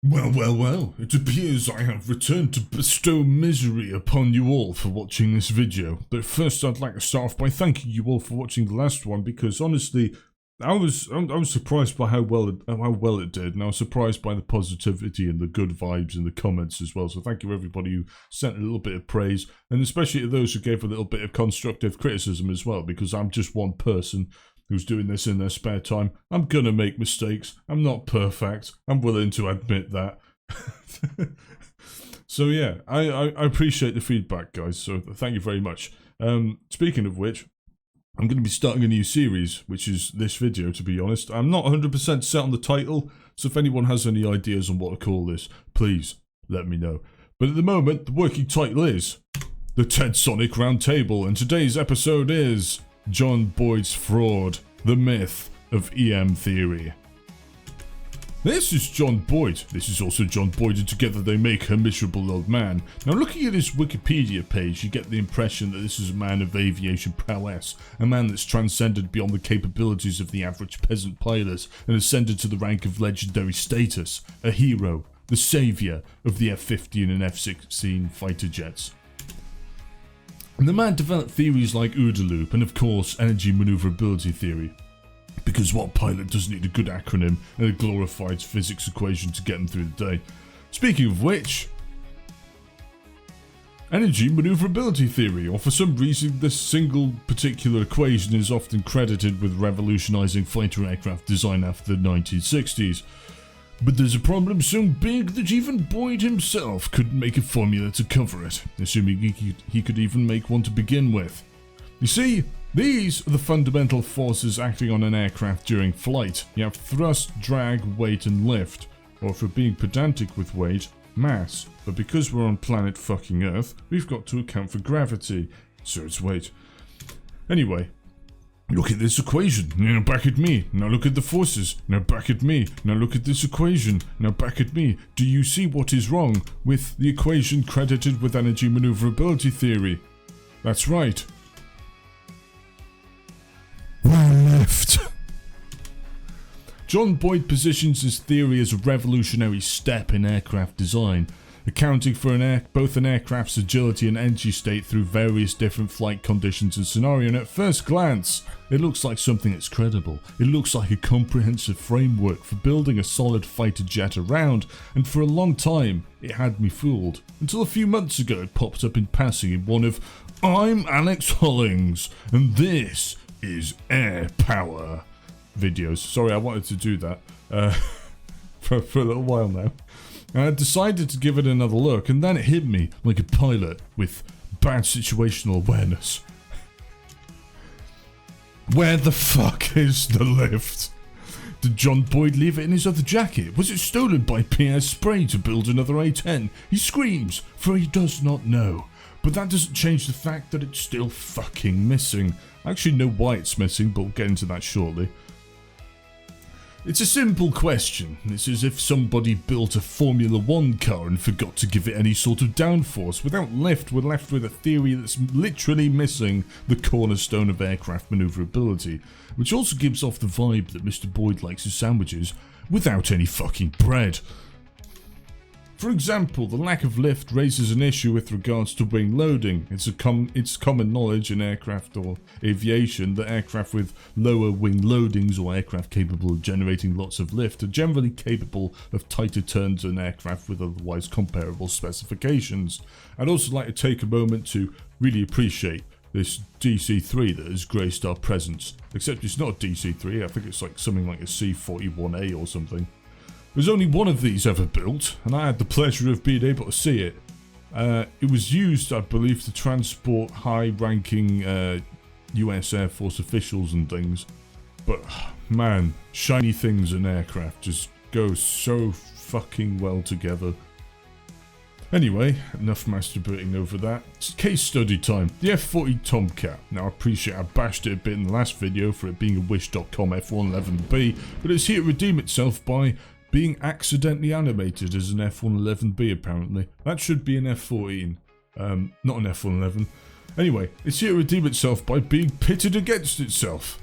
Well, well, well, it appears I have returned to bestow misery upon you all for watching this video. But first I'd like to start off by thanking you all for watching the last one, because honestly, I was surprised by how well it did, and I was surprised by the positivity and the good vibes in the comments as well. So thank you everybody who sent a little bit of praise, and especially to those who gave a little bit of constructive criticism as well, because I'm just one person who's doing this in their spare time. I'm gonna make mistakes. I'm not perfect. I'm willing to admit that. So yeah, I appreciate the feedback, guys. So thank you very much. Speaking of which, I'm going to be starting a new series, which is this video, to be honest. I'm not 100% set on the title, so if anyone has any ideas on what to call this, please let me know. But at the moment, the working title is The Ted Sonic Roundtable, and today's episode is John Boyd's Fraud, the Myth of EM Theory. This is John Boyd. This is also John Boyd, and together they make a miserable old man. Now, looking at his Wikipedia page, you get the impression that this is a man of aviation prowess, a man that's transcended beyond the capabilities of the average peasant pilot and ascended to the rank of legendary status, a hero, the saviour of the F-15 and F-16 fighter jets. And the man developed theories like OODA Loop and, of course, Energy-Manoeuvrability theory. Because what pilot doesn't need a good acronym and a glorified physics equation to get them through the day? Speaking of which, Energy-Manoeuvrability theory, or for some reason this single particular equation is often credited with revolutionizing fighter aircraft design after the 1960s. But there's a problem so big that even Boyd himself couldn't make a formula to cover it, assuming he could even make one to begin with. You see, these are the fundamental forces acting on an aircraft during flight. You have thrust, drag, weight and lift, or if we're being pedantic with weight, mass. But because we're on planet fucking Earth, we've got to account for gravity, so it's weight. Anyway, look at this equation, now back at me. Now look at the forces, now back at me. Now look at this equation, now back at me. Do you see what is wrong with the equation credited with Energy-Manoeuvrability theory? That's right. Left. John Boyd positions his theory as a revolutionary step in aircraft design, accounting for both an aircraft's agility and energy state through various different flight conditions and scenario, and at first glance, it looks like something that's credible. It looks like a comprehensive framework for building a solid fighter jet around, and for a long time, it had me fooled. Until a few months ago, it popped up in passing in one of I'm Alex Hollings, and this is air power videos. Sorry, I wanted to do that for a little while now. And I decided to give it another look, and then it hit me like a pilot with bad situational awareness. Where the fuck is the lift? Did John Boyd leave it in his other jacket? Was it stolen by Pierre Spray to build another A10? He screams, for he does not know. But that doesn't change the fact that it's still fucking missing. I actually know why it's missing, but we'll get into that shortly. It's a simple question. It's as if somebody built a Formula 1 car and forgot to give it any sort of downforce. Without lift, we're left with a theory that's literally missing the cornerstone of aircraft manoeuvrability, which also gives off the vibe that Mr. Boyd likes his sandwiches without any fucking bread. For example, the lack of lift raises an issue with regards to wing loading. It's common knowledge in aircraft or aviation that aircraft with lower wing loadings or aircraft capable of generating lots of lift are generally capable of tighter turns than aircraft with otherwise comparable specifications. I'd also like to take a moment to really appreciate this DC-3 that has graced our presence. Except it's not a DC-3, I think it's like something like a C-41A or something. There's only one of these ever built, and I had the pleasure of being able to see it. It was used, I believe, to transport high-ranking US Air Force officials and things. But, man, shiny things and aircraft just go so fucking well together. Anyway, enough masturbating over that. It's case study time. The F-40 Tomcat. Now, I appreciate I bashed it a bit in the last video for it being a Wish.com F111B, but it's here to redeem itself by being accidentally animated as an F111B, apparently. That should be an F14, not an F111. Anyway, it's here to redeem itself by being pitted against itself.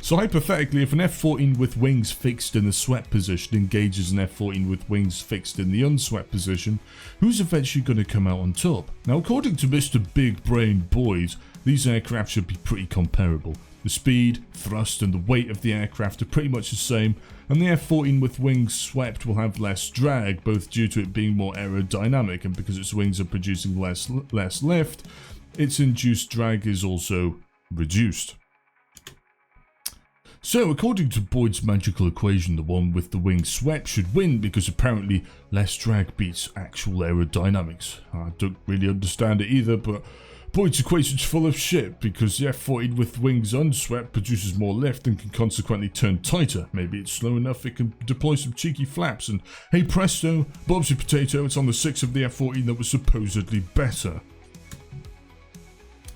So hypothetically, if an F-14 with wings fixed in the swept position engages an F-14 with wings fixed in the unswept position, who's eventually going to come out on top? Now, according to Mr. Big Brain Boyd, these aircraft should be pretty comparable. The speed, thrust and the weight of the aircraft are pretty much the same, and the F-14 with wings swept will have less drag, both due to it being more aerodynamic and because its wings are producing less lift, its induced drag is also reduced. So, according to Boyd's magical equation, the one with the wings swept should win because apparently less drag beats actual aerodynamics. I don't really understand it either, but Boyd's equation's full of shit because the F-14 with wings unswept produces more lift and can consequently turn tighter. Maybe it's slow enough it can deploy some cheeky flaps and hey presto, Bob's your potato, it's on the 6 of the F-14 that was supposedly better.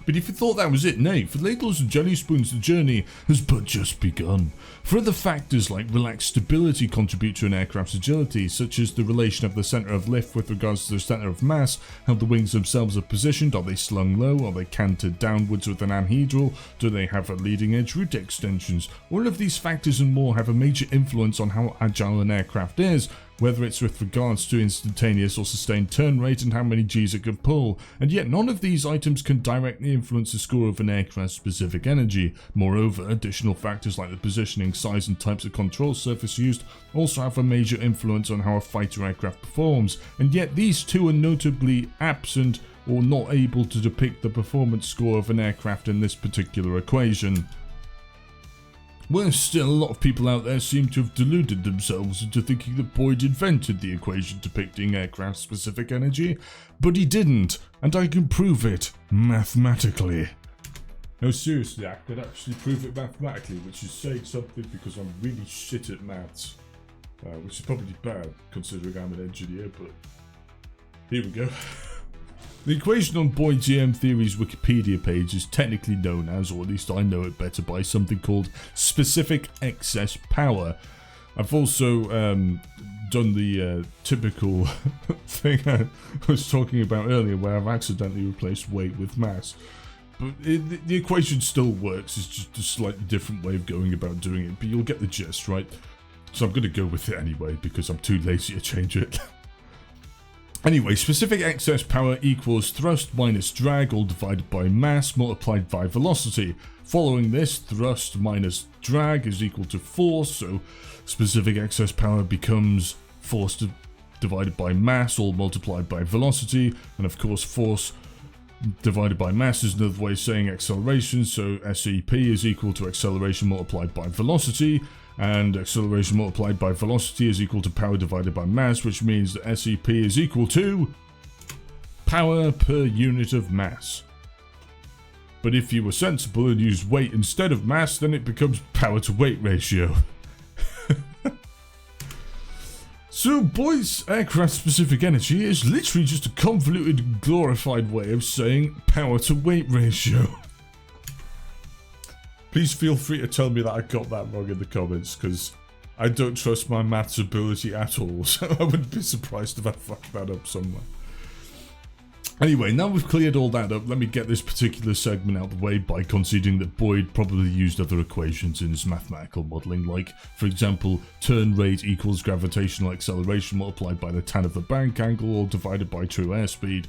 But if you thought that was it, nay, for ladles and jelly spoons the journey has but just begun. For other factors like relaxed stability contribute to an aircraft's agility, such as the relation of the centre of lift with regards to the centre of mass, how the wings themselves are positioned, are they slung low, are they canted downwards with an anhedral, do they have a leading edge root extensions? All of these factors and more have a major influence on how agile an aircraft is, whether it's with regards to instantaneous or sustained turn rate and how many Gs it can pull, and yet none of these items can directly influence the score of an aircraft's specific energy. Moreover, additional factors like the positioning, size and types of control surface used also have a major influence on how a fighter aircraft performs, and yet these two are notably absent or not able to depict the performance score of an aircraft in this particular equation. Worse still, a lot of people out there seem to have deluded themselves into thinking that Boyd invented the equation depicting aircraft-specific energy, but he didn't, and I can prove it mathematically. No, seriously, I could actually prove it mathematically, which is saying something because I'm really shit at maths, which is probably bad considering I'm an engineer, but here we go. The equation on Boyd's EM Theory's Wikipedia page is technically known as, or at least I know it better by, something called specific excess power. I've also done the typical thing I was talking about earlier where I've accidentally replaced weight with mass. But the equation still works, it's just a slightly different way of going about doing it, but you'll get the gist, right? So I'm going to go with it anyway because I'm too lazy to change it. Anyway, specific excess power equals thrust minus drag all divided by mass multiplied by velocity. Following this, thrust minus drag is equal to force, so specific excess power becomes force divided by mass all multiplied by velocity, and of course force divided by mass is another way of saying acceleration, so SEP is equal to acceleration multiplied by velocity, and acceleration multiplied by velocity is equal to power divided by mass, which means that SEP is equal to power per unit of mass. But if you were sensible and used weight instead of mass, then it becomes power to weight ratio. So Boyd's aircraft specific energy is literally just a convoluted and glorified way of saying power to weight ratio. Please feel free to tell me that I got that wrong in the comments, because I don't trust my maths ability at all, so I wouldn't be surprised if I fucked that up somewhere. Anyway, now we've cleared all that up, let me get this particular segment out of the way by conceding that Boyd probably used other equations in his mathematical modelling, like, for example, turn rate equals gravitational acceleration multiplied by the tan of the bank angle or divided by true airspeed.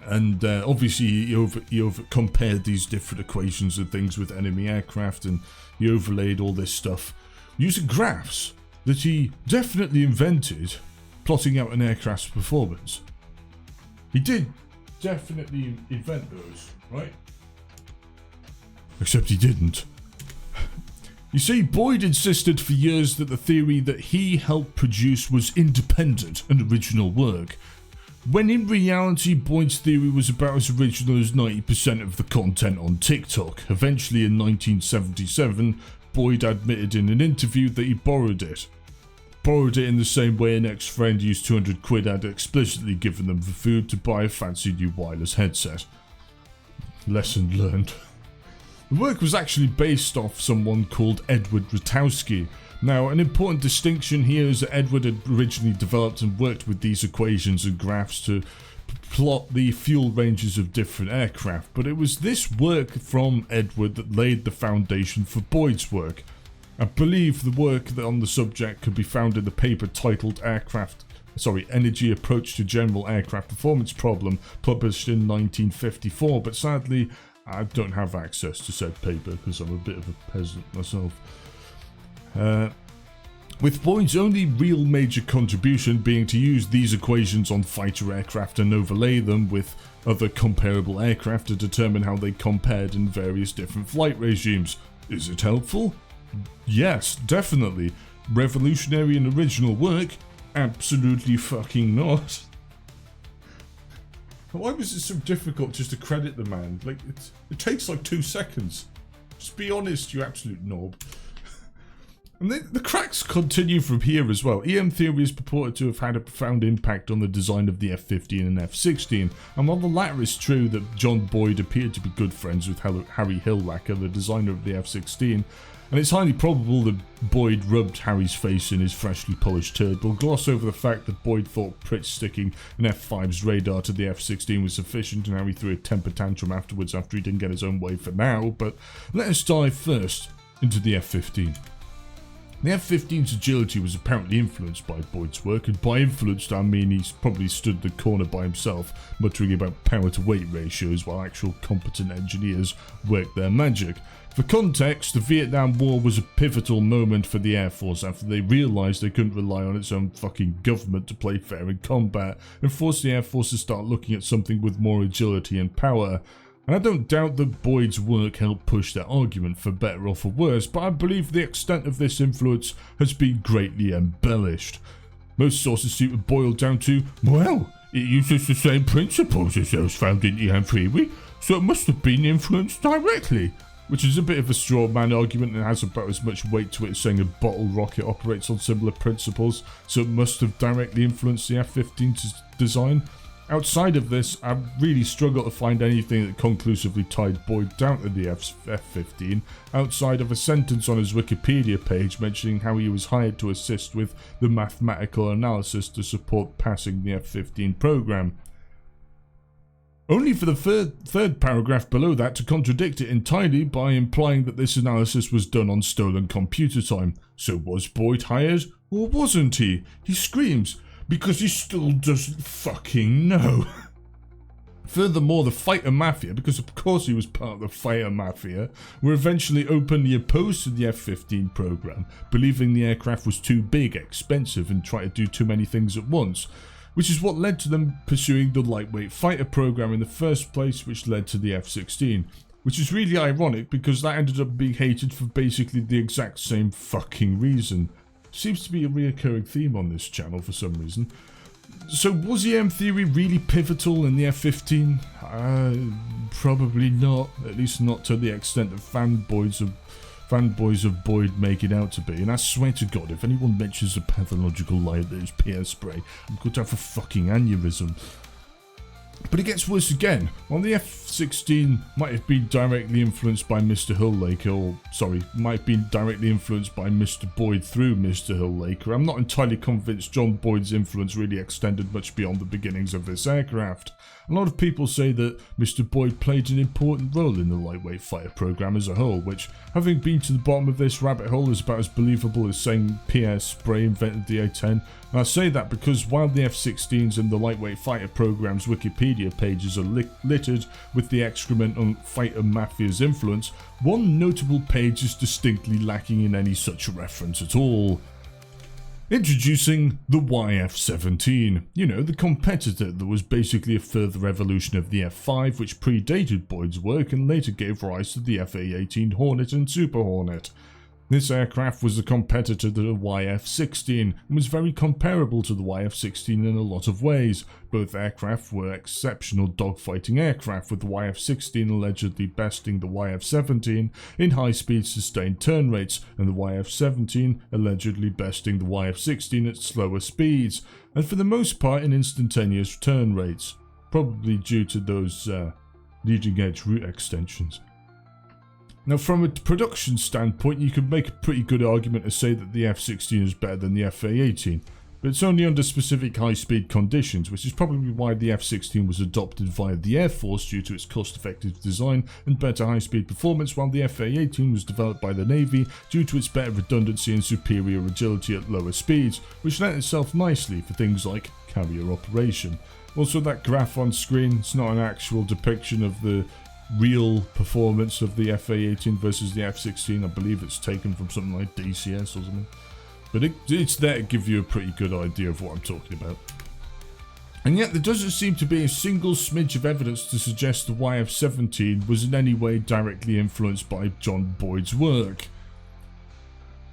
And obviously he compared these different equations and things with enemy aircraft, and he overlaid all this stuff using graphs that he definitely invented, plotting out an aircraft's performance. He did definitely invent those, right? Except he didn't. You see, Boyd insisted for years that the theory that he helped produce was independent and original work, when in reality Boyd's theory was about as original as 90% of the content on TikTok. Eventually in 1977, Boyd admitted in an interview that he borrowed it. Borrowed it in the same way an ex-friend used 200 quid had explicitly given them for food to buy a fancy new wireless headset. Lesson learned. The work was actually based off someone called Edward Ratowski. Now, an important distinction here is that Edward had originally developed and worked with these equations and graphs to plot the fuel ranges of different aircraft, but it was this work from Edward that laid the foundation for Boyd's work. I believe the work on the subject could be found in the paper titled Energy Approach to General Aircraft Performance Problem, published in 1954, but sadly I don't have access to said paper because I'm a bit of a peasant myself. With Boyd's only real major contribution being to use these equations on fighter aircraft and overlay them with other comparable aircraft to determine how they compared in various different flight regimes. Is it helpful? Yes, definitely. Revolutionary and original work? Absolutely fucking not. Why was it so difficult just to credit the man? Like, it takes like 2 seconds. Just be honest, you absolute knob. And the cracks continue from here as well. EM theory is purported to have had a profound impact on the design of the F-15 and F-16, and while the latter is true that John Boyd appeared to be good friends with Harry Hillracker, the designer of the F-16, and it's highly probable that Boyd rubbed Harry's face in his freshly polished turd, we'll gloss over the fact that Boyd thought Pritch sticking an F-5's radar to the F-16 was sufficient, and Harry threw a temper tantrum afterwards after he didn't get his own way for now. But let us dive first into the F-15. The F-15's agility was apparently influenced by Boyd's work, and by influenced I mean he's probably stood the corner by himself, muttering about power-to-weight ratios while actual competent engineers worked their magic. For context, the Vietnam War was a pivotal moment for the Air Force after they realised they couldn't rely on its own fucking government to play fair in combat, and forced the Air Force to start looking at something with more agility and power. And I don't doubt that Boyd's work helped push that argument for better or for worse, but I believe the extent of this influence has been greatly embellished. Most sources seem to boil down to, well, it uses the same principles as those found in EM theory, so it must have been influenced directly. Which is a bit of a straw man argument and has about as much weight to it as saying a bottle rocket operates on similar principles, so it must have directly influenced the F-15's design. Outside of this, I really struggle to find anything that conclusively tied Boyd down to the F-15, outside of a sentence on his Wikipedia page mentioning how he was hired to assist with the mathematical analysis to support passing the F-15 program. Only for the third paragraph below that to contradict it entirely by implying that this analysis was done on stolen computer time. So was Boyd hired, or wasn't he? He screams, because he still doesn't fucking know. Furthermore, the fighter mafia, because of course he was part of the fighter mafia, were eventually openly opposed to the F-15 program, believing the aircraft was too big, expensive, and tried to do too many things at once. Which is what led to them pursuing the lightweight fighter program in the first place, which led to the F-16. Which is really ironic because that ended up being hated for basically the exact same fucking reason. Seems to be a reoccurring theme on this channel for some reason. So was EM theory really pivotal in the F-15? Probably not, at least not to the extent that fanboys of Boyd make it out to be, and I swear to God, if anyone mentions a pathological lie that is PS spray, I'm going to have a fucking aneurysm. But it gets worse again. While the F-16 might have been directly influenced by Mr. might have been directly influenced by Mr. Boyd through Mr. Hillraker, I'm not entirely convinced John Boyd's influence really extended much beyond the beginnings of this aircraft. A lot of people say that Mr. Boyd played an important role in the lightweight fighter program as a whole, which, having been to the bottom of this rabbit hole, is about as believable as saying P.S. Spray invented the A-10. And I say that because while the F-16s and the lightweight fighter program's Wikipedia pages are littered with the excrement on fighter mafia's influence, one notable page is distinctly lacking in any such reference at all. Introducing the YF-17, you know, the competitor that was basically a further evolution of the F-5, which predated Boyd's work and later gave rise to the FA-18 Hornet and Super Hornet. This aircraft was a competitor to the YF-16 and was very comparable to the YF-16 in a lot of ways. Both aircraft were exceptional dogfighting aircraft, with the YF-16 allegedly besting the YF-17 in high-speed sustained turn rates, and the YF-17 allegedly besting the YF-16 at slower speeds, and for the most part in instantaneous turn rates, probably due to those leading-edge route extensions. Now, from a production standpoint, you could make a pretty good argument to say that the F-16 is better than the FA-18. but it's only under specific high-speed conditions, which is probably why the F-16 was adopted via the Air Force due to its cost-effective design and better high-speed performance, while the F-A-18 was developed by the Navy due to its better redundancy and superior agility at lower speeds, which lent itself nicely for things like carrier operation. Also, that graph on screen, it's not an actual depiction of the real performance of the F-A-18 versus the F-16. I believe it's taken from something like DCS or something. But it's there to give you a pretty good idea of what I'm talking about. And yet there doesn't seem to be a single smidge of evidence to suggest the YF-17 was in any way directly influenced by John Boyd's work.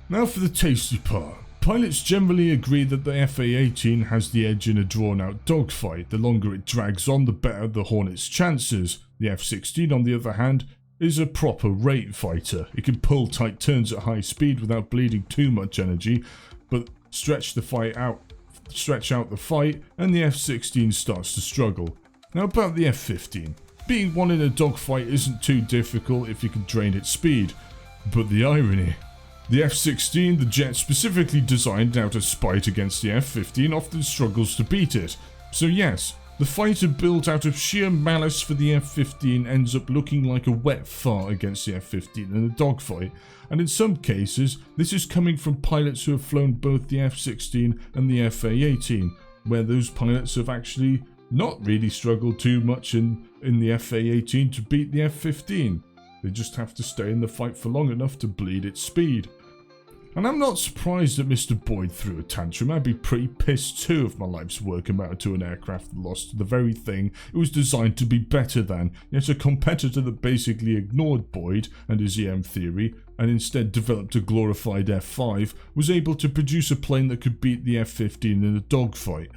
Now for the tasty part. Pilots generally agree that the FA-18 has the edge in a drawn-out dogfight. The longer it drags on, the better the Hornet's chances. The F-16, on the other hand, is a proper rate fighter. It can pull tight turns at high speed without bleeding too much energy, but stretch out the fight, and the F-16 starts to struggle. Now about the F-15. Being one in a dogfight isn't too difficult if you can drain its speed, but the irony. The F-16, the jet specifically designed out of spite against the F-15, often struggles to beat it. So yes, the fighter built out of sheer malice for the F-15 ends up looking like a wet fart against the F-15 in a dogfight, and in some cases, this is coming from pilots who have flown both the F-16 and the FA-18, where those pilots have actually not really struggled too much in the FA-18 to beat the F-15. They just have to stay in the fight for long enough to bleed its speed. And I'm not surprised that Mr. Boyd threw a tantrum. I'd be pretty pissed too if my life's work amounted to an aircraft that lost the very thing it was designed to be better than, yet a competitor that basically ignored Boyd and his EM theory and instead developed a glorified F-5 was able to produce a plane that could beat the F-15 in a dogfight.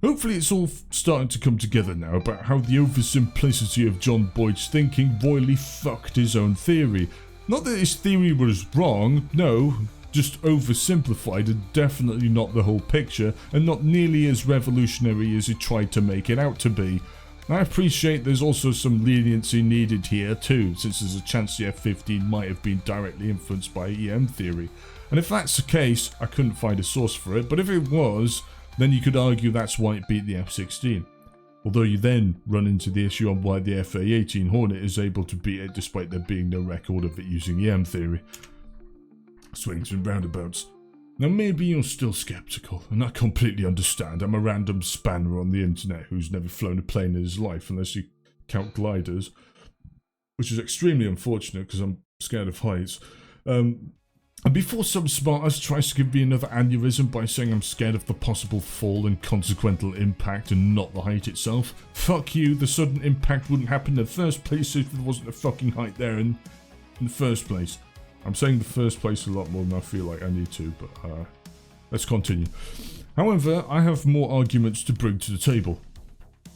Hopefully it's all starting to come together now about how the oversimplicity of John Boyd's thinking royally fucked his own theory. Not that his theory was wrong, no, just oversimplified and definitely not the whole picture and not nearly as revolutionary as he tried to make it out to be. I appreciate there's also some leniency needed here too, since there's a chance the F-15 might have been directly influenced by EM theory. And if that's the case, I couldn't find a source for it, but if it was, then you could argue that's why it beat the F-16. Although you then run into the issue on why the FA-18 Hornet is able to beat it despite there being no record of it using EM theory. Swings and roundabouts. Now maybe you're still skeptical, and I completely understand. I'm a random spanner on the internet who's never flown a plane in his life unless you count gliders, which is extremely unfortunate because I'm scared of heights. And before some smartass tries to give me another aneurysm by saying I'm scared of the possible fall and consequential impact and not the height itself, fuck you, the sudden impact wouldn't happen in the first place if there wasn't a fucking height there in the first place. I'm saying the first place a lot more than I feel like I need to, but let's continue. However, I have more arguments to bring to the table.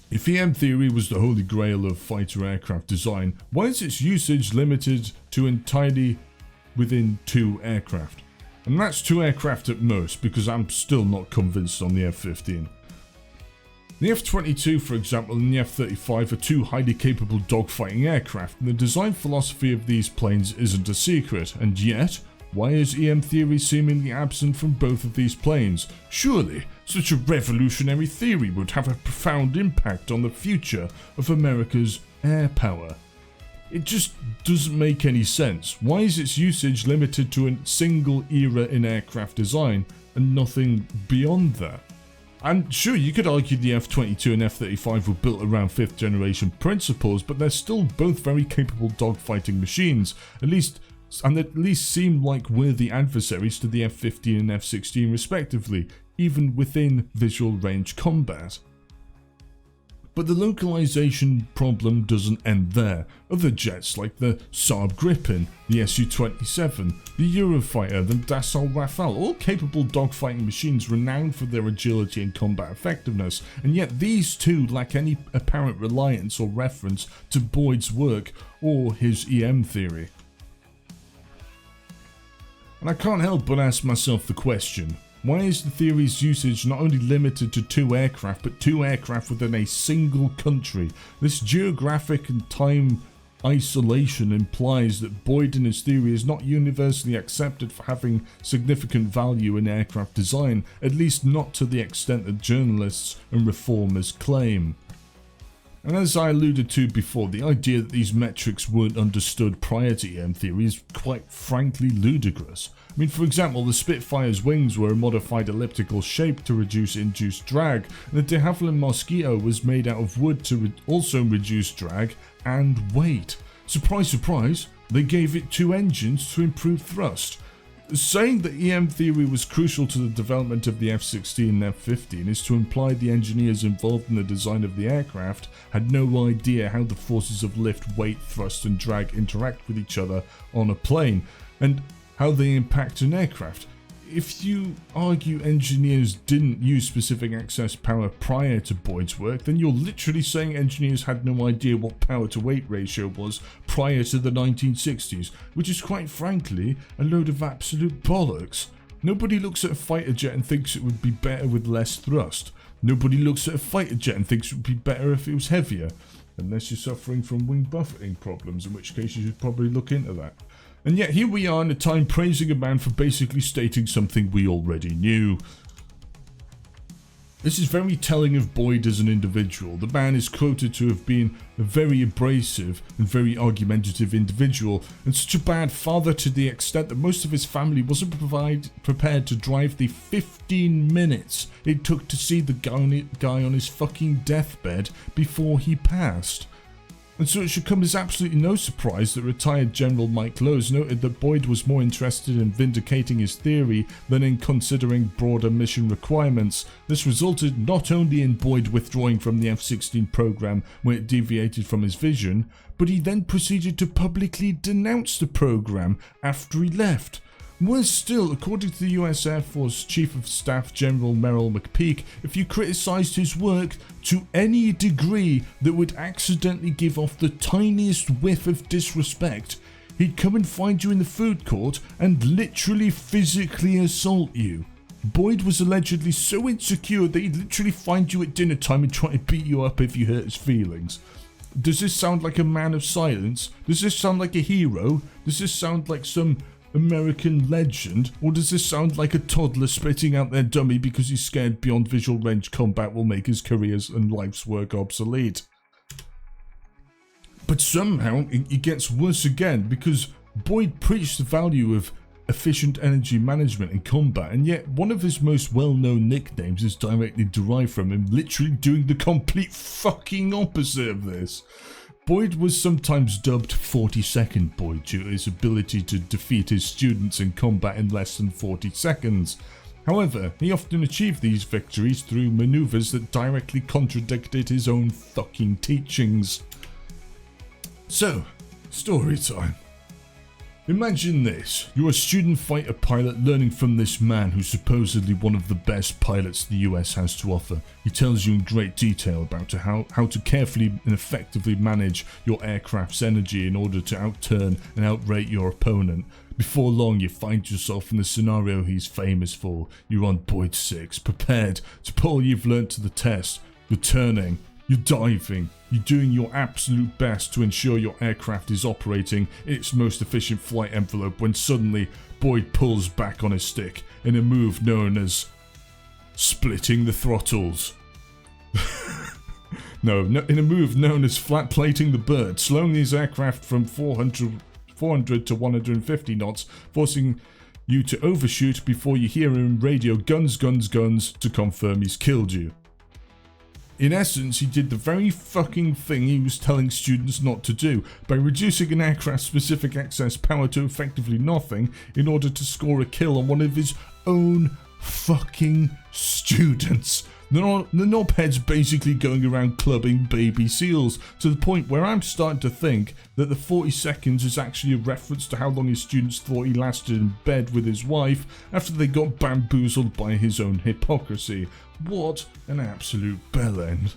If EM theory was the holy grail of fighter aircraft design, why is its usage limited to entirely within 2 aircraft? And that's 2 aircraft at most, because I'm still not convinced on the F-15. The F-22, for example, and the F-35 are 2 highly capable dogfighting aircraft, and the design philosophy of these planes isn't a secret, and yet, why is EM theory seemingly absent from both of these planes? Surely, such a revolutionary theory would have a profound impact on the future of America's air power. It just doesn't make any sense. Why is its usage limited to a single era in aircraft design and nothing beyond that? And sure, you could argue the F-22 and F-35 were built around 5th generation principles, but they're still both very capable dogfighting machines, at least seem like worthy adversaries to the F-15 and F-16 respectively, even within visual range combat. But the localization problem doesn't end there. Other jets like the Saab Gripen, the Su-27, the Eurofighter, the Dassault Rafale, all capable dogfighting machines renowned for their agility and combat effectiveness, and yet these two lack any apparent reliance or reference to Boyd's work or his EM theory. And I can't help but ask myself the question, why is the theory's usage not only limited to 2 aircraft, but 2 aircraft within a single country? This geographic and time isolation implies that Boyd and his theory is not universally accepted for having significant value in aircraft design, at least not to the extent that journalists and reformers claim. And as I alluded to before, the idea that these metrics weren't understood prior to EM theory is quite frankly ludicrous. I mean, for example, the Spitfire's wings were a modified elliptical shape to reduce induced drag, and the de Havilland Mosquito was made out of wood to also reduce drag and weight. Surprise, surprise, they gave it 2 engines to improve thrust. Saying that EM theory was crucial to the development of the F-16 and F-15 is to imply the engineers involved in the design of the aircraft had no idea how the forces of lift, weight, thrust and drag interact with each other on a plane, and how they impact an aircraft. If you argue engineers didn't use specific excess power prior to Boyd's work, then you're literally saying engineers had no idea what power to weight ratio was prior to the 1960s, which is quite frankly a load of absolute bollocks. Nobody looks at a fighter jet and thinks it would be better with less thrust. Nobody looks at a fighter jet and thinks it would be better if it was heavier. Unless you're suffering from wing buffeting problems, in which case you should probably look into that. And yet here we are in a time praising a man for basically stating something we already knew. This is very telling of Boyd as an individual. The man is quoted to have been a very abrasive and very argumentative individual, and such a bad father to the extent that most of his family wasn't prepared to drive the 15 minutes it took to see the guy on his fucking deathbed before he passed. And so it should come as absolutely no surprise that retired General Mike Lowes noted that Boyd was more interested in vindicating his theory than in considering broader mission requirements. This resulted not only in Boyd withdrawing from the F-16 program when it deviated from his vision, but he then proceeded to publicly denounce the program after he left. Worse still, according to the US Air Force Chief of Staff General Merrill McPeak, if you criticised his work to any degree that would accidentally give off the tiniest whiff of disrespect, he'd come and find you in the food court and literally physically assault you. Boyd was allegedly so insecure that he'd literally find you at dinner time and try to beat you up if you hurt his feelings. Does this sound like a man of silence? Does this sound like a hero? Does this sound like some American legend, or does this sound like a toddler spitting out their dummy because he's scared beyond visual range combat will make his careers and life's work obsolete? But somehow it gets worse again, because Boyd preached the value of efficient energy management in combat, and yet one of his most well-known nicknames is directly derived from him literally doing the complete fucking opposite of this. Boyd was sometimes dubbed 42nd Boyd due to his ability to defeat his students in combat in less than 40 seconds. However, he often achieved these victories through maneuvers that directly contradicted his own fucking teachings. So, story time. Imagine this, you're a student fighter pilot learning from this man who's supposedly one of the best pilots the US has to offer. He tells you in great detail about how to carefully and effectively manage your aircraft's energy in order to outturn and outrate your opponent. Before long you find yourself in the scenario he's famous for. You're on Boyd 6, prepared to put all you've learnt to the test. You're turning, you're diving, you're doing your absolute best to ensure your aircraft is operating in its most efficient flight envelope when suddenly Boyd pulls back on his stick in a move known as splitting the throttles. No, in a move known as flat plating the bird, slowing his aircraft from 400 to 150 knots, forcing you to overshoot before you hear him radio guns, guns, guns to confirm he's killed you. In essence, he did the very fucking thing he was telling students not to do, by reducing an aircraft's specific excess power to effectively nothing in order to score a kill on one of his own fucking students. The knobhead's basically going around clubbing baby seals, to the point where I'm starting to think that the 40 seconds is actually a reference to how long his students thought he lasted in bed with his wife after they got bamboozled by his own hypocrisy. What an absolute bellend.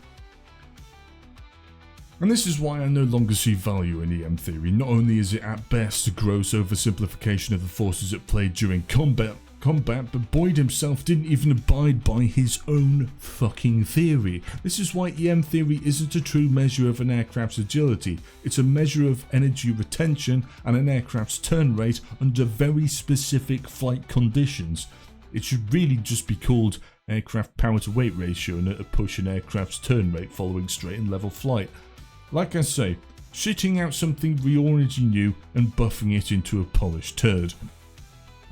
And this is why I no longer see value in EM theory. Not only is it at best a gross oversimplification of the forces at play during combat, combat, but Boyd himself didn't even abide by his own fucking theory. This is why EM theory isn't a true measure of an aircraft's agility. It's a measure of energy retention and an aircraft's turn rate under very specific flight conditions. It should really just be called aircraft power to weight ratio and to push an aircraft's turn rate following straight and level flight. Like I say, shitting out something we already knew and buffing it into a polished turd.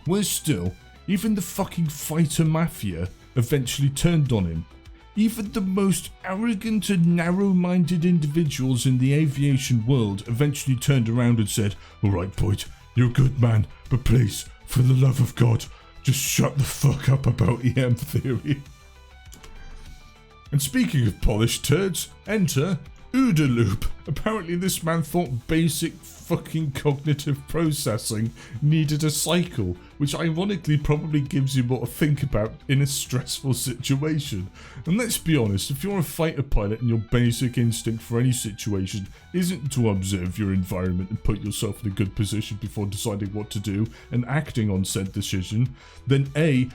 Worse still, even the fucking fighter mafia eventually turned on him. Even the most arrogant and narrow-minded individuals in the aviation world eventually turned around and said, "Alright Boyd, you're a good man, but please, for the love of God, just shut the fuck up about EM theory." And speaking of polished turds, enter OODA Loop. Apparently this man thought basic fucking cognitive processing needed a cycle, which ironically probably gives you more to think about in a stressful situation. And let's be honest, if you're a fighter pilot and your basic instinct for any situation isn't to observe your environment and put yourself in a good position before deciding what to do and acting on said decision, then A,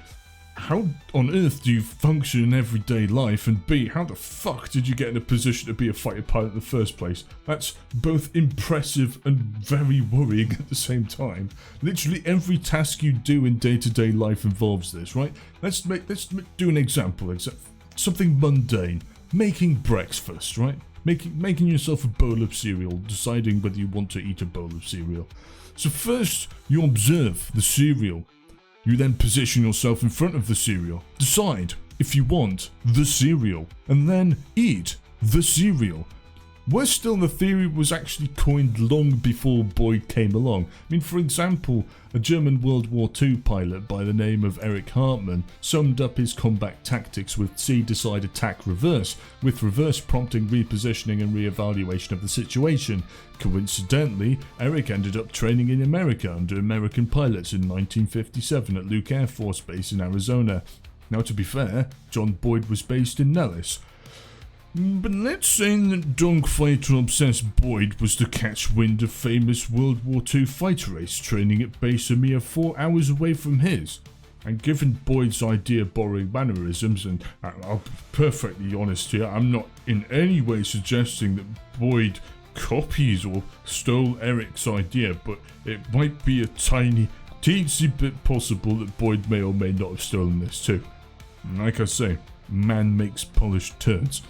how on earth do you function in everyday life, and B, how the fuck did you get in a position to be a fighter pilot in the first place? That's both impressive and very worrying at the same time. Literally every task you do in day-to-day life involves this, right? Let's do an example, something mundane. Making breakfast, right? Making yourself a bowl of cereal, deciding whether you want to eat a bowl of cereal. So first, you observe the cereal. You then position yourself in front of the cereal, decide if you want the cereal, and then eat the cereal. Worse still, the theory was actually coined long before Boyd came along. I mean, for example, a German World War II pilot by the name of Erich Hartmann summed up his combat tactics with see, decide, attack, reverse, with reverse prompting repositioning and re-evaluation of the situation. Coincidentally, Eric ended up training in America under American pilots in 1957 at Luke Air Force Base in Arizona. Now, to be fair, John Boyd was based in Nellis. But let's say that dogfighter-obsessed Boyd was to catch wind of famous World War II fighter race training at base a mere 4 hours away from his. And given Boyd's idea of borrowing mannerisms, and I'll be perfectly honest here, I'm not in any way suggesting that Boyd copies or stole Eric's idea, but it might be a tiny, teensy bit possible that Boyd may or may not have stolen this too. And like I say, man makes polished turds.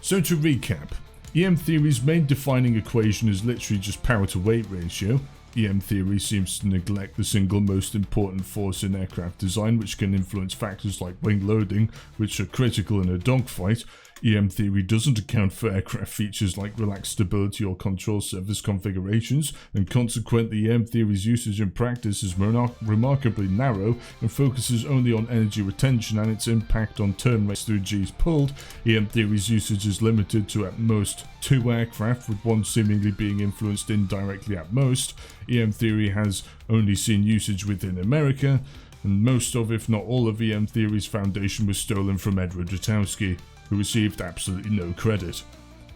So to recap, EM theory's main defining equation is literally just power to weight ratio. EM theory seems to neglect the single most important force in aircraft design, which can influence factors like wing loading, which are critical in a dogfight. EM theory doesn't account for aircraft features like relaxed stability or control surface configurations, and consequently EM theory's usage in practice is remarkably narrow and focuses only on energy retention and its impact on turn rates through G's pulled. EM theory's usage is limited to at most 2 aircraft, with one seemingly being influenced indirectly at most. EM theory has only seen usage within America, and most of, if not all of, EM theory's foundation was stolen from Edward Ratowski, who received absolutely no credit.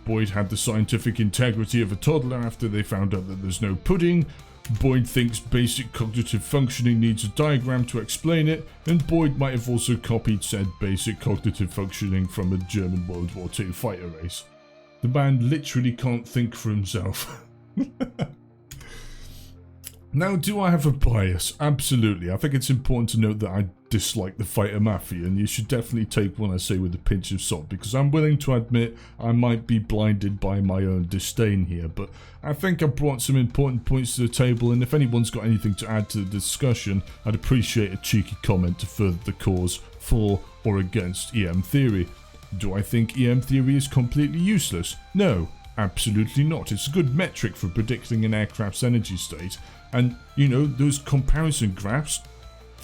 Boyd had the scientific integrity of a toddler after they found out that there's no pudding. Boyd thinks basic cognitive functioning needs a diagram to explain it, and Boyd might have also copied said basic cognitive functioning from a German World War II fighter race. The man literally can't think for himself. Now, do I have a bias? Absolutely. I think it's important to note that I dislike the fighter mafia, and you should definitely take what I say with a pinch of salt, because I'm willing to admit I might be blinded by my own disdain here, but I think I brought some important points to the table, and if anyone's got anything to add to the discussion, I'd appreciate a cheeky comment to further the cause for or against EM theory. Do I think EM theory is completely useless? No, absolutely not. It's a good metric for predicting an aircraft's energy state, and, you know, those comparison graphs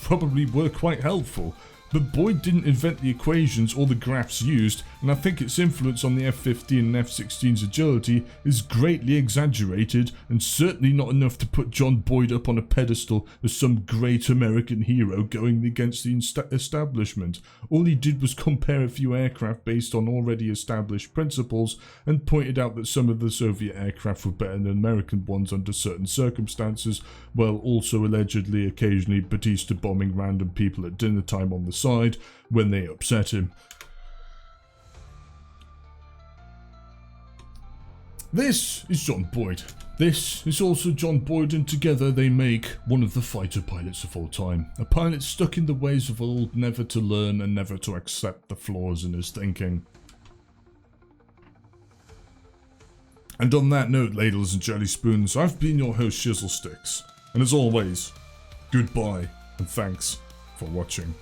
probably were quite helpful. But Boyd didn't invent the equations or the graphs used, and I think its influence on the F-15 and F-16's agility is greatly exaggerated and certainly not enough to put John Boyd up on a pedestal as some great American hero going against the establishment. All he did was compare a few aircraft based on already established principles and pointed out that some of the Soviet aircraft were better than American ones under certain circumstances, while also allegedly occasionally Batista bombing random people at dinner time on the side when they upset him. This is John Boyd. This is also John Boyd, and together they make one of the fighter pilots of all time. A pilot stuck in the ways of old, never to learn and never to accept the flaws in his thinking. And on that note, ladles and jelly spoons, I've been your host Shizzle Styx. And as always, goodbye and thanks for watching.